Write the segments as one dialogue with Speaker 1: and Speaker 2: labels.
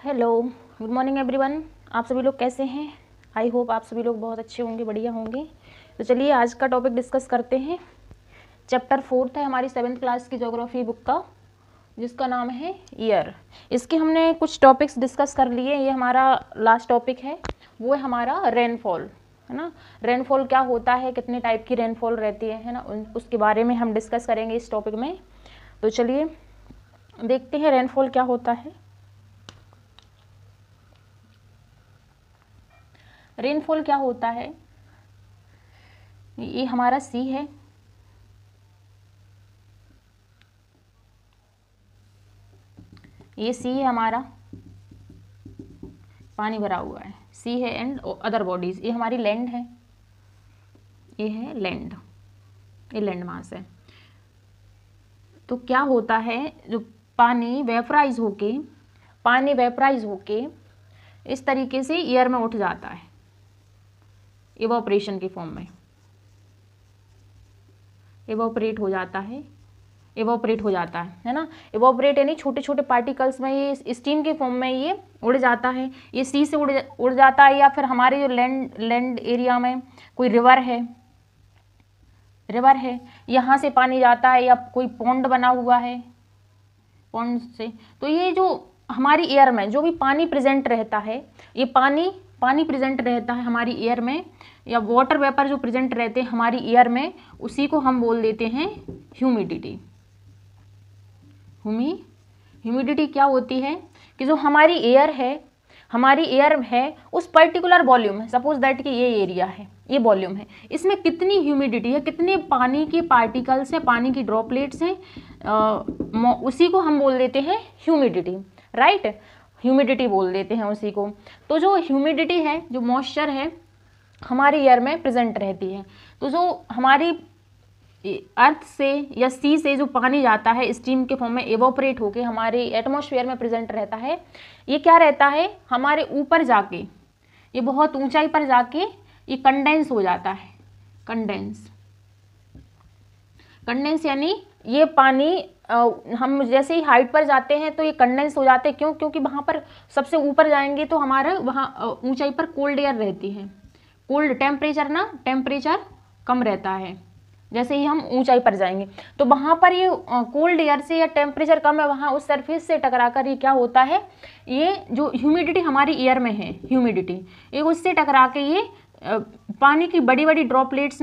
Speaker 1: Hello, good morning everyone. आप सभी लोग कैसे हैं? आई होप आप सभी लोग बहुत अच्छे होंगे, बढ़िया होंगे। तो चलिए आज का टॉपिक डिस्कस करते हैं। चैप्टर 4 है हमारी 7th क्लास की ज्योग्राफी बुक का, जिसका नाम है ईयर। इसके हमने कुछ टॉपिक्स डिस्कस कर लिए। ये हमारा लास्ट टॉपिक है, वो है हमारा रेनफॉल, है ना। रेनफॉल क्या होता है, कितने टाइप की रेनफॉल रहती है ना, उसके बारे में हम डिस्कस करेंगे इस टॉपिक में। तो चलिए देखते हैं रेनफॉल क्या होता है। रेनफॉल क्या होता है, ये हमारा सी है, ये सी है हमारा, पानी भरा हुआ है, सी है एंड अदर बॉडीज। ये हमारी लैंड है, ये है लैंड, ये लैंड मास है। तो क्या होता है, जो पानी वेपराइज होके इस तरीके से एयर में उठ जाता है, इवोपरेशन के फॉर्म में इवोपरेट हो जाता है ना। इवोपरेट यानी छोटे छोटे पार्टिकल्स में ये स्टीम के फॉर्म में ये उड़ जाता है। ये सी से उड़ जाता है, या फिर हमारे जो लैंड एरिया में कोई रिवर है, यहाँ से पानी जाता है, या कोई पॉन्ड बना हुआ है, पॉन्ड से। तो ये जो हमारी एयर में जो भी पानी प्रेजेंट रहता है, ये पानी प्रेजेंट रहता है हमारी एयर में, या वाटर वेपर जो प्रेजेंट रहते हैं हमारी एयर में, उसी को हम बोल देते हैं ह्यूमिडिटी। ह्यूमिडिटी क्या होती है कि जो हमारी एयर है उस पर्टिकुलर वॉल्यूम है, सपोज दैट कि ये एरिया है, ये वॉल्यूम है, इसमें कितनी ह्यूमिडिटी है, कितने पानी के पार्टिकल्स हैं, पानी की ड्रॉपलेट्स हैं, उसी को हम बोल देते हैं ह्यूमिडिटी, राइट। ह्यूमिडिटी बोल देते हैं उसी को। तो जो ह्यूमिडिटी है, जो मॉइस्चर है, हमारी एयर में प्रेजेंट रहती है। तो जो हमारी अर्थ से या सी से जो पानी जाता है स्टीम के फॉर्म में इवोपरेट होके हमारे एटमॉस्फेयर में प्रेजेंट रहता है, ये क्या रहता है, हमारे ऊपर जाके, ये बहुत ऊंचाई पर जाके ये कंडेंस हो जाता है। कंडेंस यानी ये पानी हम जैसे ही हाइट पर जाते हैं तो ये कंडेंस हो जाते हैं। क्यों? क्योंकि वहाँ पर सबसे ऊपर जाएंगे तो हमारा वहाँ ऊंचाई पर कोल्ड एयर रहती है, कोल्ड टेम्परेचर कम रहता है। जैसे ही हम ऊंचाई पर जाएंगे तो वहाँ पर ये कोल्ड एयर से या टेम्परेचर कम है, वहाँ उस सरफेस से टकराकर ये क्या होता है, ये जो ह्यूमिडिटी हमारी एयर में है, ह्यूमिडिटी ये उससे टकरा के ये पानी की बड़ी बड़ी ड्रॉपलेट्स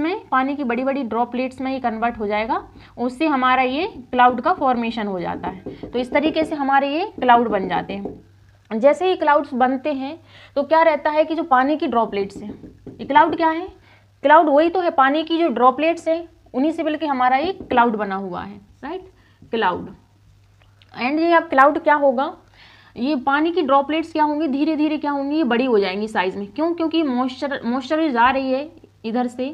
Speaker 1: में ये कन्वर्ट हो जाएगा। उससे हमारा ये क्लाउड का फॉर्मेशन हो जाता है। तो इस तरीके से हमारे ये क्लाउड बन जाते हैं। जैसे ही क्लाउड्स बनते हैं तो क्या रहता है कि जो पानी की ड्रॉपलेट्स हैं, ये क्लाउड क्या है, क्लाउड वही तो है, पानी की जो ड्रॉपलेट्स है उन्हीं से मिलकर हमारा एक क्लाउड बना हुआ है, राइट, क्लाउड। एंड ये अब क्लाउड क्या होगा, ये पानी की ड्रॉपलेट्स क्या होंगी, धीरे धीरे क्या होंगी, ये बड़ी हो जाएंगी साइज में। क्यों? क्योंकि मॉइस्चर जा रही है इधर से,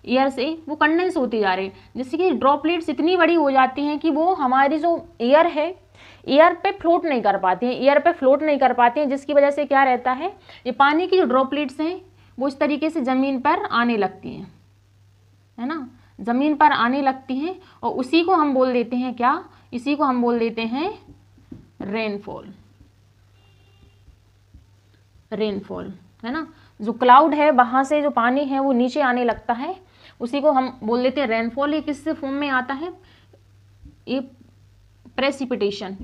Speaker 1: एयर से, वो कंडेंस होती जा रही है, जिससे कि ड्रॉपलेट्स इतनी बड़ी हो जाती हैं कि वो हमारी जो एयर है, एयर पे फ्लोट नहीं कर पाती हैं, जिसकी वजह से क्या रहता है, ये पानी की जो ड्रॉपलेट्स हैं वो इस तरीके से ज़मीन पर आने लगती हैं, है ना, ज़मीन पर आने लगती हैं। और उसी को हम बोल देते हैं क्या, इसी को हम बोल देते हैं रेनफॉल, है ना। जो क्लाउड है वहाँ से जो पानी है वो नीचे आने लगता है, उसी को हम बोल देते हैं रेनफॉल। ये किस फॉर्म में आता है, ये प्रेसिपिटेशन,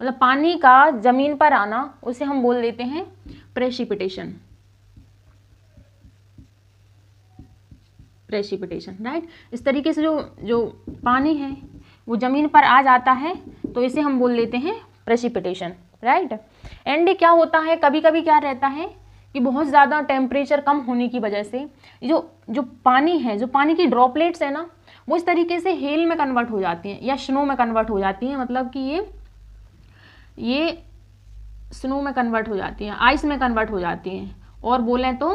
Speaker 1: मतलब पानी का ज़मीन पर आना, उसे हम बोल देते हैं प्रेसिपिटेशन, राइट। इस तरीके से जो पानी है वो ज़मीन पर आ जाता है, तो इसे हम बोल देते हैं प्रेसिपिटेशन, राइट। एंड क्या होता है, कभी कभी क्या रहता है कि बहुत ज़्यादा टेम्परेचर कम होने की वजह से जो पानी है, जो पानी की ड्रॉपलेट्स है ना, वो इस तरीके से हेल में कन्वर्ट हो जाती हैं या स्नो में कन्वर्ट हो जाती हैं। मतलब कि ये स्नो में कन्वर्ट हो जाती हैं, आइस में कन्वर्ट हो जाती हैं, और बोलें तो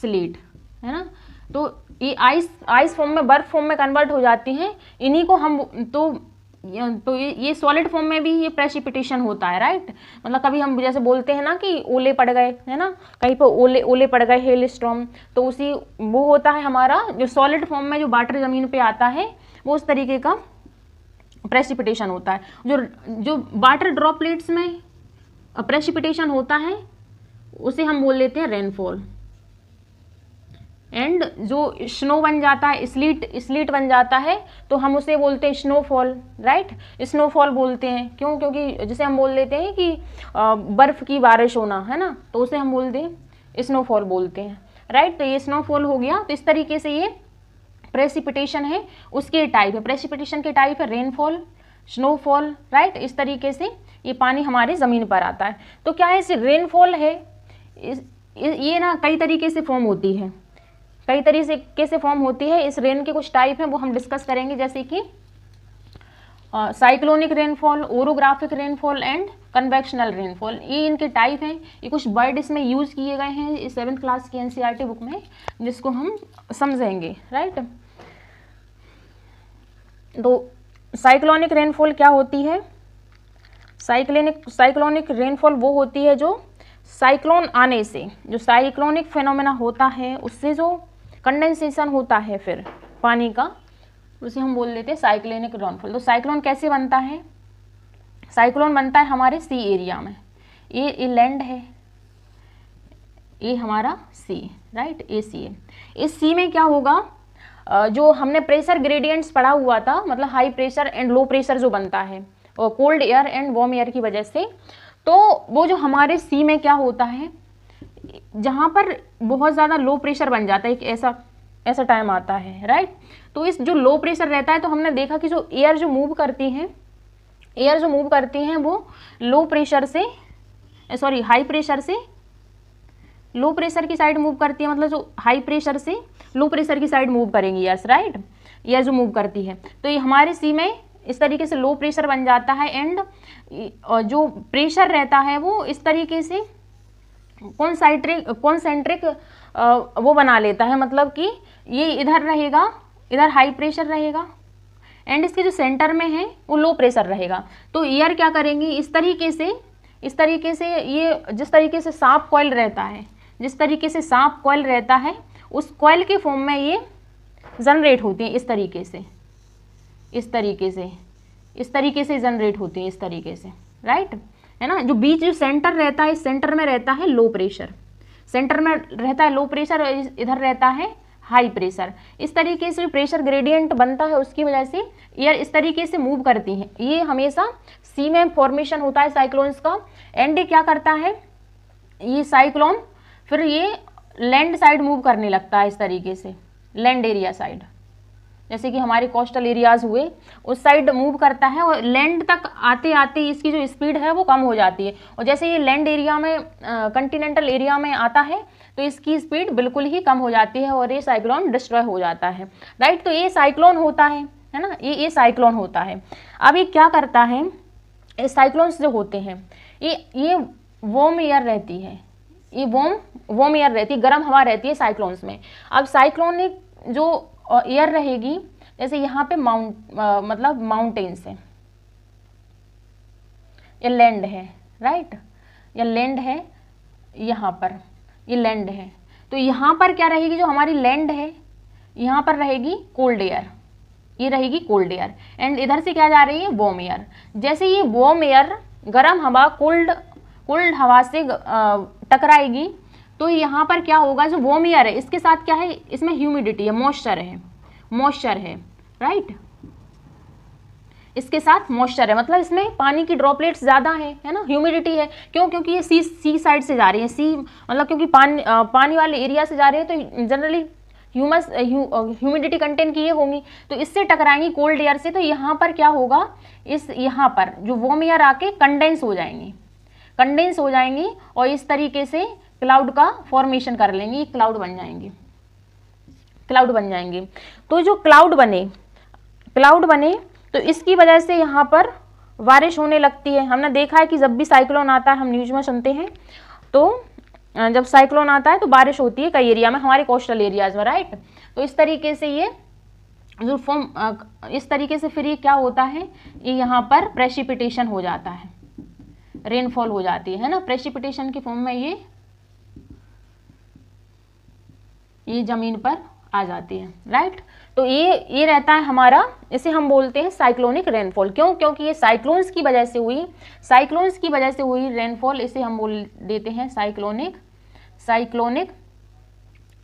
Speaker 1: स्लेट, है ना। तो ये आइस फॉर्म में, बर्फ फॉर्म में कन्वर्ट हो जाती हैं। इन्हीं को हम तो ये सॉलिड फॉर्म में भी ये प्रेसिपिटेशन होता है, राइट। मतलब कभी हम जैसे बोलते हैं ना कि ओले पड़ गए, है ना, कहीं पर ओले पड़ गए, हेल स्टॉर्म, तो उसी वो होता है हमारा जो सॉलिड फॉर्म में जो वाटर ज़मीन पे आता है, वो उस तरीके का प्रेसिपिटेशन होता है। जो वाटर ड्रॉपलेट्स में प्रेसिपिटेशन होता है उसे हम बोल लेते हैं रेनफॉल। एंड जो स्नो बन जाता है, स्लीट बन जाता है, तो हम उसे बोलते हैं स्नोफॉल, राइट। स्नोफॉल बोलते हैं, क्यों? क्योंकि जैसे हम बोल लेते हैं कि बर्फ की बारिश होना, है ना, तो उसे हम बोलते हैं स्नोफॉल बोलते हैं, राइट। तो ये स्नोफॉल हो गया। तो इस तरीके से ये प्रेसिपिटेशन है, उसके टाइप है। प्रेसिपिटेशन के टाइप है रेनफॉल, स्नोफॉल, राइट। इस तरीके से ये पानी हमारे ज़मीन पर आता है। तो क्या है, इसे रेनफॉल है, ये ना कई तरीके से फॉर्म होती है, कई तरीके से फॉर्म होती है। इस रेन के कुछ टाइप हैं, वो हम डिस्कस करेंगे, जैसे कि cyclonic rainfall, orographic rainfall and convectional rainfall. ये इनके टाइप हैं। ये कुछ वर्ड इसमें यूज़ किए गए हैं इस 7th क्लास की NCERT बुक में, जिसको हम समझेंगे, राइट। तो साइक्लोनिक रेनफॉल क्या होती है? साइक्लोनिक रेनफॉल वो होती है जो साइक्लोन आने से, जो साइक्लोनिक फिनोमेना होता है, उससे जो कंडेंसेशन होता है फिर पानी का, उसे हम बोल लेते हैं साइक्लोनिक रेनफॉल। तो साइक्लोन कैसे बनता है? साइक्लोन बनता है हमारे सी एरिया में। ये लैंड है, ये हमारा सी, राइट, ये सी है। इस सी में क्या होगा, जो हमने प्रेशर ग्रेडियंट्स पढ़ा हुआ था, मतलब high pressure and low pressure जो बनता है और cold air and warm air की वजह से, तो वो जो हमारे सी में क्या होता है, जहाँ पर बहुत ज़्यादा लो प्रेशर बन जाता है, एक ऐसा टाइम आता है, राइट। तो इस जो लो प्रेशर रहता है, तो हमने देखा कि जो एयर जो मूव करती हैं वो लो प्रेशर से, सॉरी, हाई प्रेशर से लो प्रेशर की साइड मूव करती है, मतलब जो हाई प्रेशर से लो प्रेशर की साइड मूव करेंगी, यस, राइट। एयर जो मूव करती है, तो ये हमारे सी में इस तरीके से लो प्रेशर बन जाता है। एंड जो प्रेशर रहता है वो इस तरीके से कॉन्सेंट्रिक वो बना लेता है, मतलब कि ये इधर रहेगा, इधर हाई प्रेशर रहेगा, एंड इसके जो सेंटर में है वो लो प्रेशर रहेगा। तो एयर क्या करेंगी, इस तरीके से ये जिस तरीके से सांप कॉइल रहता है, उस कॉइल के फॉर्म में ये जनरेट होती है, इस तरीके से जनरेट होती है, इस तरीके से, राइट, है ना। जो बीच जो सेंटर रहता है, इस सेंटर में रहता है लो प्रेशर, और इधर रहता है हाई प्रेशर। इस तरीके से प्रेशर ग्रेडियंट बनता है, उसकी वजह से एयर इस तरीके से मूव करती है। ये हमेशा सी में फॉर्मेशन होता है साइक्लोन्स का। एंड ये क्या करता है, ये साइक्लोन फिर ये लैंड साइड मूव करने लगता है, इस तरीके से लैंड एरिया साइड, जैसे कि हमारे कोस्टल एरियाज हुए, उस साइड मूव करता है, और लैंड तक आते आते इसकी जो स्पीड है वो कम हो जाती है। और जैसे ये लैंड एरिया में, कंटिनेंटल एरिया में आता है, तो इसकी स्पीड बिल्कुल ही कम हो जाती है और ये साइक्लोन डिस्ट्रॉय हो जाता है, राइट। तो ये साइक्लोन होता है ना, ये साइक्लोन होता है। अब ये क्या करता है, ये साइक्लोन्स जो होते हैं, ये वार्म एयर रहती है, ये वार्म एयर रहती है, गर्म हवा रहती है साइक्लोन्स में। अब साइक्लोनिक जो एयर रहेगी, जैसे यहाँ पे मतलब माउंटेन्स है, ये लैंड है, राइट, ये लैंड है, यहाँ पर ये लैंड है। तो यहाँ पर क्या रहेगी, जो हमारी लैंड है, यहाँ पर रहेगी कोल्ड एयर, ये रहेगी कोल्ड एयर, एंड इधर से क्या जा रही है, वार्म एयर। जैसे ये वार्म एयर गर्म हवा कोल्ड हवा से टकराएगी, तो यहाँ पर क्या होगा, जो वार्म एयर है इसके साथ क्या है, इसमें ह्यूमिडिटी है, मॉइस्चर है, राइट, इसके साथ मॉइस्चर है, मतलब इसमें पानी की ड्रॉपलेट्स ज़्यादा है ना, ह्यूमिडिटी है। क्यों? क्योंकि ये सी साइड से जा रही है, सी मतलब क्योंकि पानी वाले एरिया से जा रही है, तो जनरली ह्यूमिडिटी कंटेंट की ये होंगी, तो इससे टकराएंगी कोल्ड एयर से। तो यहाँ पर क्या होगा, यहाँ पर जो वार्म एयर आके कंडेंस हो जाएंगी और इस तरीके से क्लाउड का फॉर्मेशन कर लेंगी, क्लाउड बन जाएंगे। तो जो क्लाउड बने तो इसकी वजह से यहाँ पर बारिश होने लगती है। हमने देखा है कि जब भी साइक्लोन आता है, हम न्यूज में सुनते हैं, तो जब साइक्लोन आता है तो बारिश होती है कई एरिया में, हमारे कोस्टल एरियाज में, राइट। तो इस तरीके से ये जो फॉर्म, इस तरीके से फिर ये क्या होता है, ये यहाँ पर प्रेसिपिटेशन हो जाता है, रेनफॉल हो जाती है ना, प्रेसिपिटेशन की फॉर्म में ये ज़मीन पर आ जाती है, राइट। तो ये रहता है हमारा, इसे हम बोलते हैं साइक्लोनिक रेनफॉल। क्यों? क्योंकि ये साइक्लोन्स की वजह से हुई रेनफॉल, इसे हम बोल देते हैं साइक्लोनिक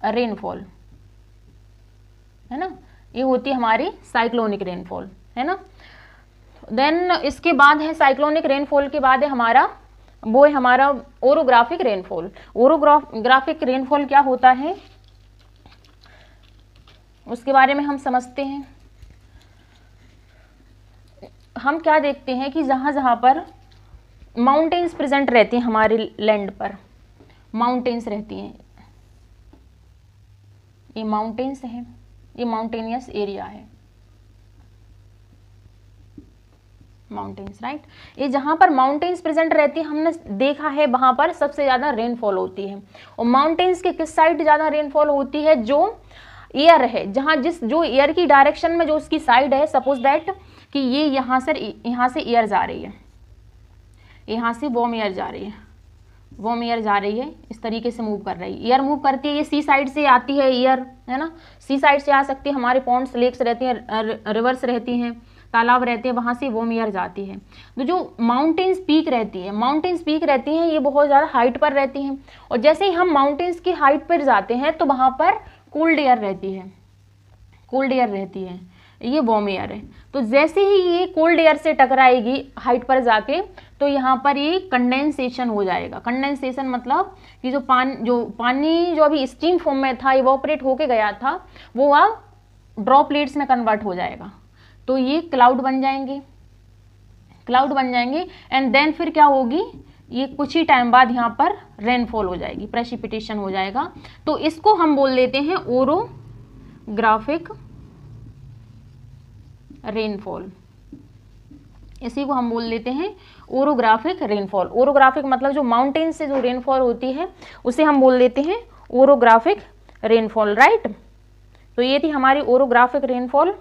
Speaker 1: रेनफॉल, है ना। ये होती है हमारी साइक्लोनिक रेनफॉल, है ना। देन इसके बाद है साइक्लोनिक रेनफॉल के बाद है हमारा, वो है हमारा ओरोग्राफिक रेनफॉल। ओरोग्राफिक रेनफॉल क्या होता है उसके बारे में हम समझते हैं। हम क्या देखते हैं कि जहाँ जहाँ पर माउंटेन्स प्रेजेंट रहती हैं हमारे लैंड पर, माउंटेन्स रहती हैं, ये माउंटेन्स हैं, ये माउंटेनियस एरिया है, माउंटेन्स, राइट। ये जहाँ पर माउंटेन्स प्रेजेंट रहती है हमने देखा है वहाँ पर सबसे ज़्यादा रेनफॉल होती है। और माउंटेन्स के किस साइड ज़्यादा रेनफॉल होती है? जो एयर है, जहाँ जो एयर की डायरेक्शन में जो उसकी साइड है, सपोज दैट कि ये यहाँ से एयर जा रही है, यहाँ से वार्म एयर जा रही है, वार्म एयर जा रही है, इस तरीके से मूव कर रही है, एयर मूव करती है, ये सी साइड से आती है एयर, है ना, सी साइड से आ सकती है, हमारे पॉन्ड्स लेक्स रहती हैं, रिवर्स रहती हैं, तालाब रहते हैं, वहाँ से वार्म एयर जाती है। तो जो माउंटेन्स पीक रहती हैं ये बहुत ज़्यादा हाइट पर रहती हैं, और जैसे ही हम माउंटेन्स की हाइट पर जाते हैं तो वहाँ पर कोल्ड एयर रहती है, ये वार्म एयर है। तो जैसे ही ये कोल्ड एयर से टकराएगी हाइट पर जाके, तो यहाँ पर ये कंडेंसेशन हो जाएगा। कंडेंसेशन मतलब कि जो पानी जो अभी स्टीम फॉर्म में था, इवोपरेट होके गया था, वो अब ड्रॉपलेट्स में कन्वर्ट हो जाएगा। तो ये क्लाउड बन जाएंगे, एंड देन फिर क्या होगी, ये कुछ ही टाइम बाद यहाँ पर रेनफॉल हो जाएगी, प्रेसिपिटेशन हो जाएगा। तो इसको हम बोल देते हैं ओरोग्राफिक रेनफॉल, इसी को हम बोल देते हैं ओरोग्राफिक रेनफॉल। ओरोग्राफिक मतलब जो माउंटेन से जो रेनफॉल होती है उसे हम बोल देते हैं ओरोग्राफिक रेनफॉल, राइट। तो ये थी हमारी ओरोग्राफिक रेनफॉल।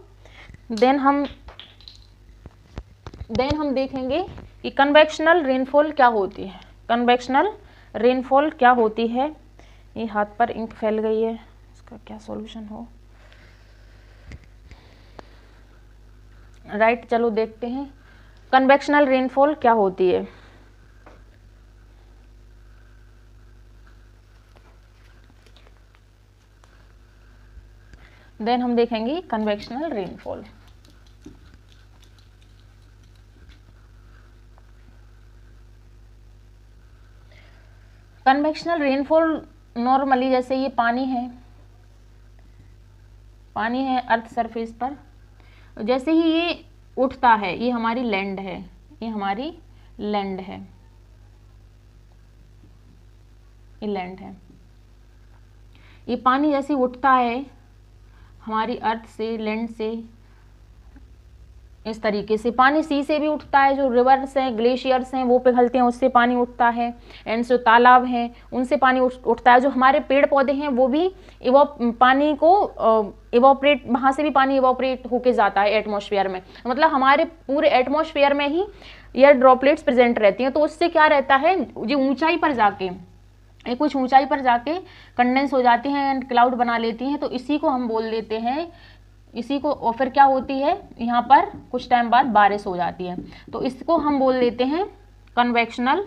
Speaker 1: देन हम देखेंगे कि कन्वेक्शनल रेनफॉल क्या होती है। कन्वेक्शनल रेनफॉल क्या होती है, ये हाथ पर इंक फैल गई है, इसका क्या सॉल्यूशन हो, राइट। चलो देखते हैं कन्वेक्शनल रेनफॉल क्या होती है। देन हम देखेंगे convectional rainfall. Convectional rainfall normally जैसे ये पानी है अर्थ सरफेस पर, जैसे ही ये उठता है, ये हमारी लैंड है, ये लैंड है, ये पानी जैसे उठता है हमारी अर्थ से, लैंड से, इस तरीके से पानी सी से भी उठता है, जो रिवर्स हैं, ग्लेशियर्स हैं, वो पिघलते हैं, उससे पानी उठता है, एंड जो तालाब हैं उनसे पानी उठता है। जो हमारे पेड़ पौधे हैं वो भी पानी को इवोपरेट, वहाँ से भी पानी इवोपरेट होके जाता है एटमॉस्फेयर में। मतलब हमारे पूरे एटमॉस्फेयर में ही एयर ड्रॉपलेट्स प्रेजेंट रहती हैं। तो उससे क्या रहता है, जो ऊंचाई पर जाके, कुछ ऊंचाई पर जाके कंडेंस हो जाती हैं एंड क्लाउड बना लेती हैं। तो इसी को हम बोल देते हैं, इसी को, और फिर क्या होती है, यहाँ पर कुछ टाइम बाद बारिश हो जाती है। तो इसको हम बोल देते हैं कन्वेक्शनल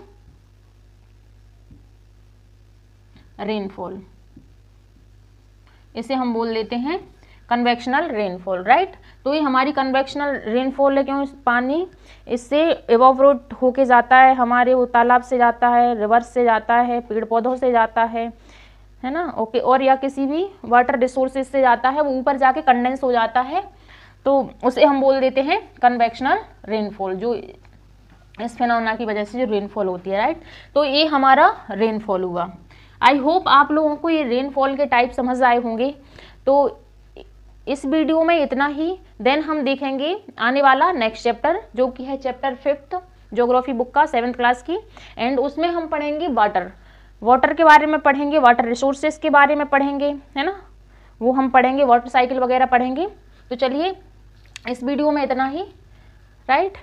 Speaker 1: रेनफॉल, इसे हम बोल देते हैं कन्वेक्शनल रेनफॉल, राइट। तो ये हमारी कन्वेक्शनल रेनफॉल है, क्यों, पानी इससे इवोपरेट होके जाता है, हमारे वो तालाब से जाता है, रिवर्स से जाता है, पेड़ पौधों से जाता है ना, ओके, और या किसी भी वाटर रिसोर्सेज से जाता है, वो ऊपर जाके कंडेंस हो जाता है। तो उसे हम बोल देते हैं कन्वेक्शनल रेनफॉल, जो इस फिनोमेना की वजह से जो रेनफॉल होती है, राइट। तो ये हमारा रेनफॉल हुआ। आई होप आप लोगों को ये रेनफॉल के टाइप समझ आए होंगे। तो इस वीडियो में इतना ही। देन हम देखेंगे आने वाला नेक्स्ट चैप्टर, जो कि है चैप्टर 5 ज्योग्राफी बुक का 7th क्लास की, एंड उसमें हम पढ़ेंगे वाटर के बारे में पढ़ेंगे, वाटर रिसोर्सेज के बारे में पढ़ेंगे, है ना, वो हम पढ़ेंगे, वाटर साइकिल वगैरह पढ़ेंगे। तो चलिए इस वीडियो में इतना ही, राइट।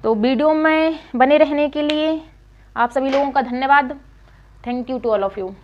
Speaker 1: तो वीडियो में बने रहने के लिए आप सभी लोगों का धन्यवाद। Thank you to all of you.